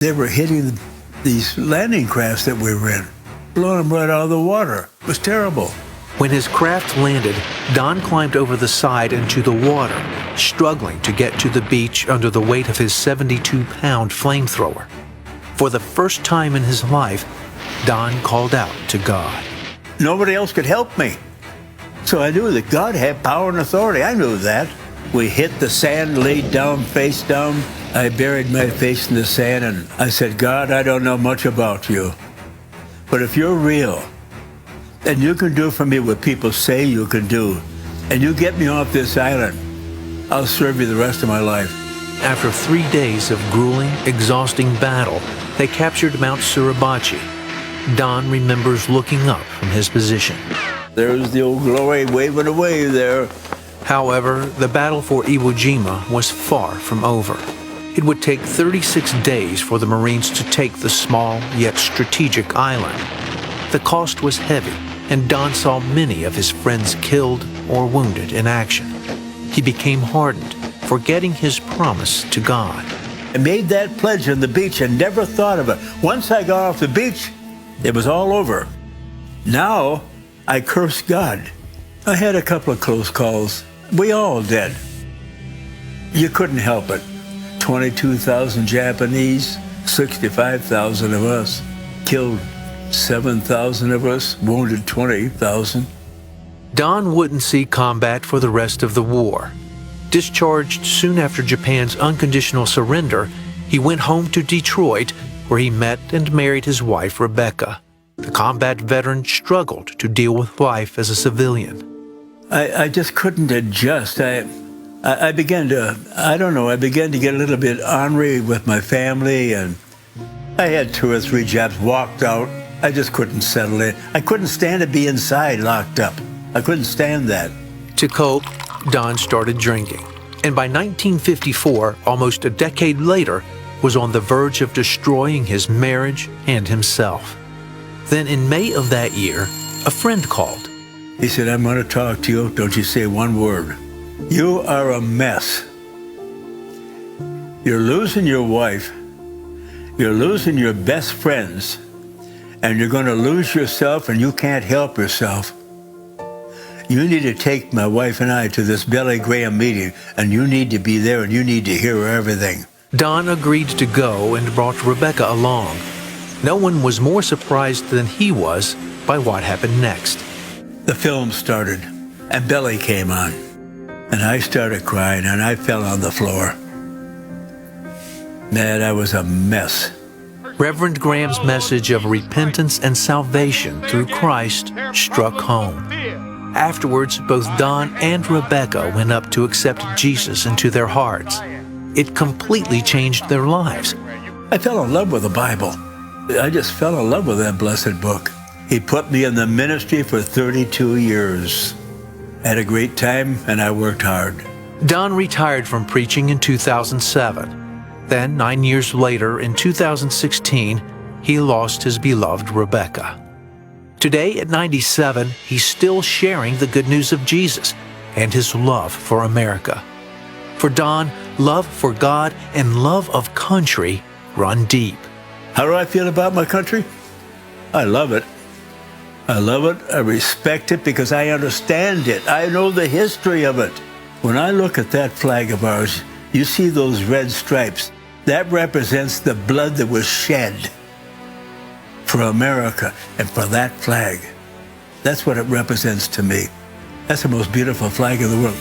They were hitting these landing crafts that we were in, blowing them right out of the water. It was terrible. When his craft landed, Don climbed over the side into the water, struggling to get to the beach under the weight of his 72-pound flamethrower. For the first time in his life, Don called out to God. Nobody else could help me. So I knew that God had power and authority. I knew that. We hit the sand, laid down, face down. I buried my face in the sand and I said, God, I don't know much about you. But if you're real, and you can do for me what people say you can do, and you get me off this island, I'll serve you the rest of my life. After 3 days of grueling, exhausting battle, they captured Mount Suribachi. Don remembers looking up from his position. There's the Old Glory waving away there. However, the battle for Iwo Jima was far from over. It would take 36 days for the Marines to take the small yet strategic island. The cost was heavy, and Don saw many of his friends killed or wounded in action. He became hardened, forgetting his promise to God. I made that pledge on the beach and never thought of it. Once I got off the beach, it was all over. Now, I cursed God. I had a couple of close calls. We all did. You couldn't help it. 22,000 Japanese, 65,000 of us. Killed 7,000 of us, wounded 20,000. Don wouldn't see combat for the rest of the war. Discharged soon after Japan's unconditional surrender, he went home to Detroit, where he met and married his wife, Rebecca. The combat veteran struggled to deal with life as a civilian. I just couldn't adjust. I began to get a little bit ornery with my family, and I had 2 or 3 jobs, walked out. I just couldn't settle in. I couldn't stand to be inside locked up. I couldn't stand that. To cope, Don started drinking, and by 1954, almost a decade later, was on the verge of destroying his marriage and himself. Then in May of that year, a friend called. He said, I'm going to talk to you. Don't you say one word. You are a mess. You're losing your wife. You're losing your best friends. And you're going to lose yourself, and you can't help yourself. You need to take my wife and I to this Billy Graham meeting, and you need to be there, and you need to hear everything. Don agreed to go and brought Rebecca along. No one was more surprised than he was by what happened next. The film started, and Billy came on, and I started crying, and I fell on the floor. Man, I was a mess. Reverend Graham's message of repentance and salvation through Christ struck home. Afterwards, both Don and Rebecca went up to accept Jesus into their hearts. It completely changed their lives. I fell in love with the Bible. I just fell in love with that blessed book. He put me in the ministry for 32 years. Had a great time, and I worked hard. Don retired from preaching in 2007. Then, 9 years later, in 2016, he lost his beloved Rebecca. Today, at 97, he's still sharing the good news of Jesus and his love for America. For Don, love for God and love of country run deep. How do I feel about my country? I love it. I love it. I respect it because I understand it. I know the history of it. When I look at that flag of ours, you see those red stripes. That represents the blood that was shed for America and for that flag. That's what it represents to me. That's the most beautiful flag in the world.